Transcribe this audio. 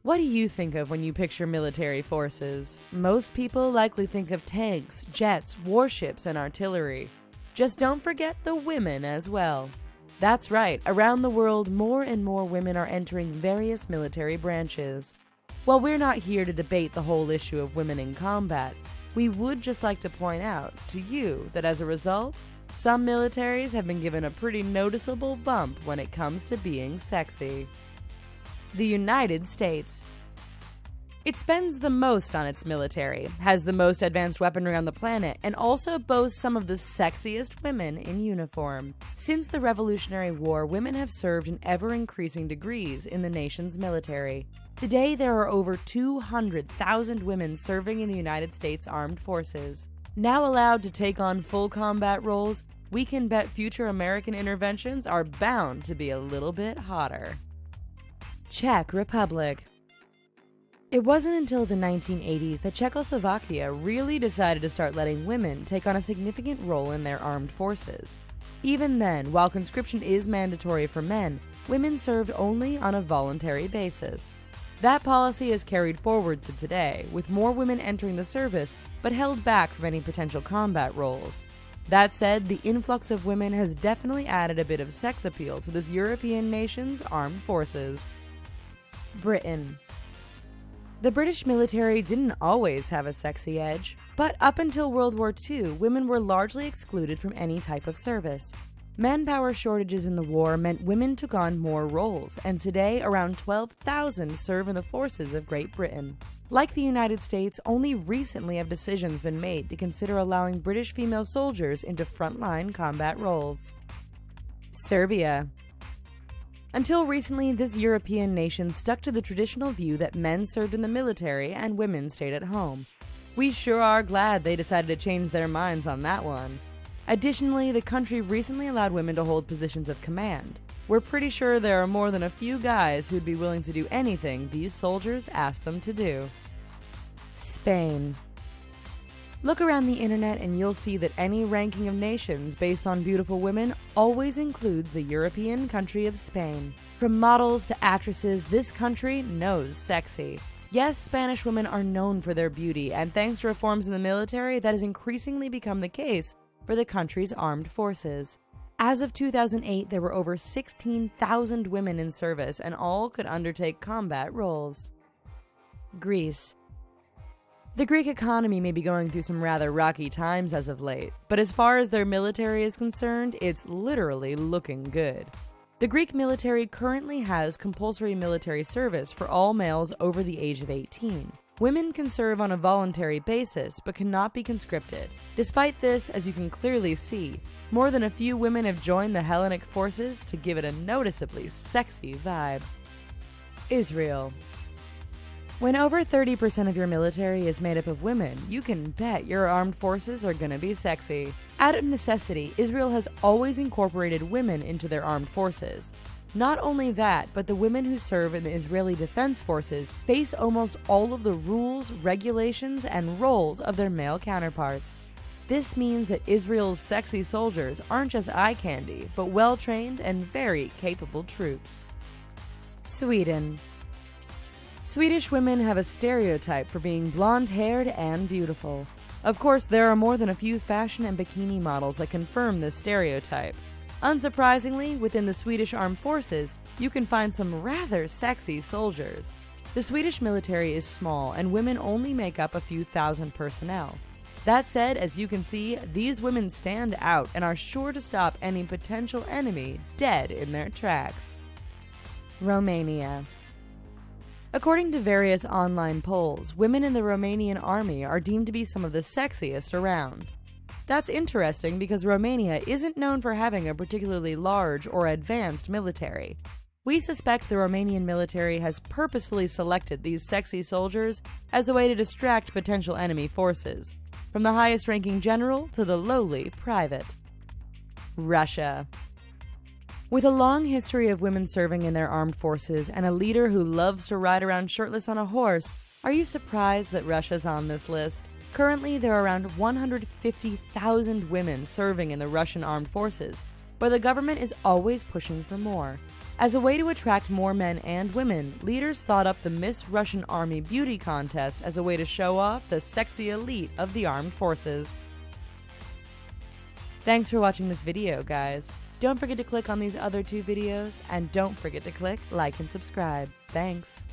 What do you think of when you picture military forces? Most people likely think of tanks, jets, warships, and artillery. Just don't forget the women as well. That's right, around the world, more and more women are entering various military branches. While we're not here to debate the whole issue of women in combat, we would just like to point out to you that as a result, some militaries have been given a pretty noticeable bump when it comes to being sexy. The United States. It spends the most on its military, has the most advanced weaponry on the planet, and also boasts some of the sexiest women in uniform. Since the Revolutionary War, women have served in ever-increasing degrees in the nation's military. Today, there are over 200,000 women serving in the United States Armed Forces. Now allowed to take on full combat roles, we can bet future American interventions are bound to be a little bit hotter. Czech Republic. It wasn't until the 1980s that Czechoslovakia really decided to start letting women take on a significant role in their armed forces. Even then, while conscription is mandatory for men, women served only on a voluntary basis. That policy is carried forward to today, with more women entering the service but held back from any potential combat roles. That said, the influx of women has definitely added a bit of sex appeal to this European nation's armed forces. Britain. The British military didn't always have a sexy edge, but up until World War II, women were largely excluded from any type of service. Manpower shortages in the war meant women took on more roles, and today around 12,000 serve in the forces of Great Britain. Like the United States, only recently have decisions been made to consider allowing British female soldiers into frontline combat roles. Serbia. Until recently, this European nation stuck to the traditional view that men served in the military and women stayed at home. We sure are glad they decided to change their minds on that one. Additionally, the country recently allowed women to hold positions of command. We're pretty sure there are more than a few guys who'd be willing to do anything these soldiers ask them to do. Spain. Look around the internet and you'll see that any ranking of nations based on beautiful women always includes the European country of Spain. From models to actresses, this country knows sexy. Yes, Spanish women are known for their beauty, and thanks to reforms in the military, that has increasingly become the case for the country's armed forces. As of 2008, there were over 16,000 women in service, and all could undertake combat roles. Greece. The Greek economy may be going through some rather rocky times as of late, but as far as their military is concerned, it's literally looking good. The Greek military currently has compulsory military service for all males over the age of 18. Women can serve on a voluntary basis, but cannot be conscripted. Despite this, as you can clearly see, more than a few women have joined the Hellenic forces to give it a noticeably sexy vibe. Israel. When over 30% of your military is made up of women, you can bet your armed forces are gonna be sexy. Out of necessity, Israel has always incorporated women into their armed forces. Not only that, but the women who serve in the Israeli Defense Forces face almost all of the rules, regulations, and roles of their male counterparts. This means that Israel's sexy soldiers aren't just eye candy, but well-trained and very capable troops. Sweden. Swedish women have a stereotype for being blonde-haired and beautiful. Of course, there are more than a few fashion and bikini models that confirm this stereotype. Unsurprisingly, within the Swedish Armed Forces, you can find some rather sexy soldiers. The Swedish military is small, and women only make up a few thousand personnel. That said, as you can see, these women stand out and are sure to stop any potential enemy dead in their tracks. Romania. According to various online polls, women in the Romanian army are deemed to be some of the sexiest around. That's interesting because Romania isn't known for having a particularly large or advanced military. We suspect the Romanian military has purposefully selected these sexy soldiers as a way to distract potential enemy forces, from the highest-ranking general to the lowly private. Russia. With a long history of women serving in their armed forces and a leader who loves to ride around shirtless on a horse, are you surprised that Russia's on this list? Currently, there are around 150,000 women serving in the Russian armed forces, but the government is always pushing for more. As a way to attract more men and women, leaders thought up the Miss Russian Army Beauty Contest as a way to show off the sexy elite of the armed forces. Thanks for watching this video, guys. Don't forget to click on these other 2 videos, and don't forget to click like and subscribe. Thanks.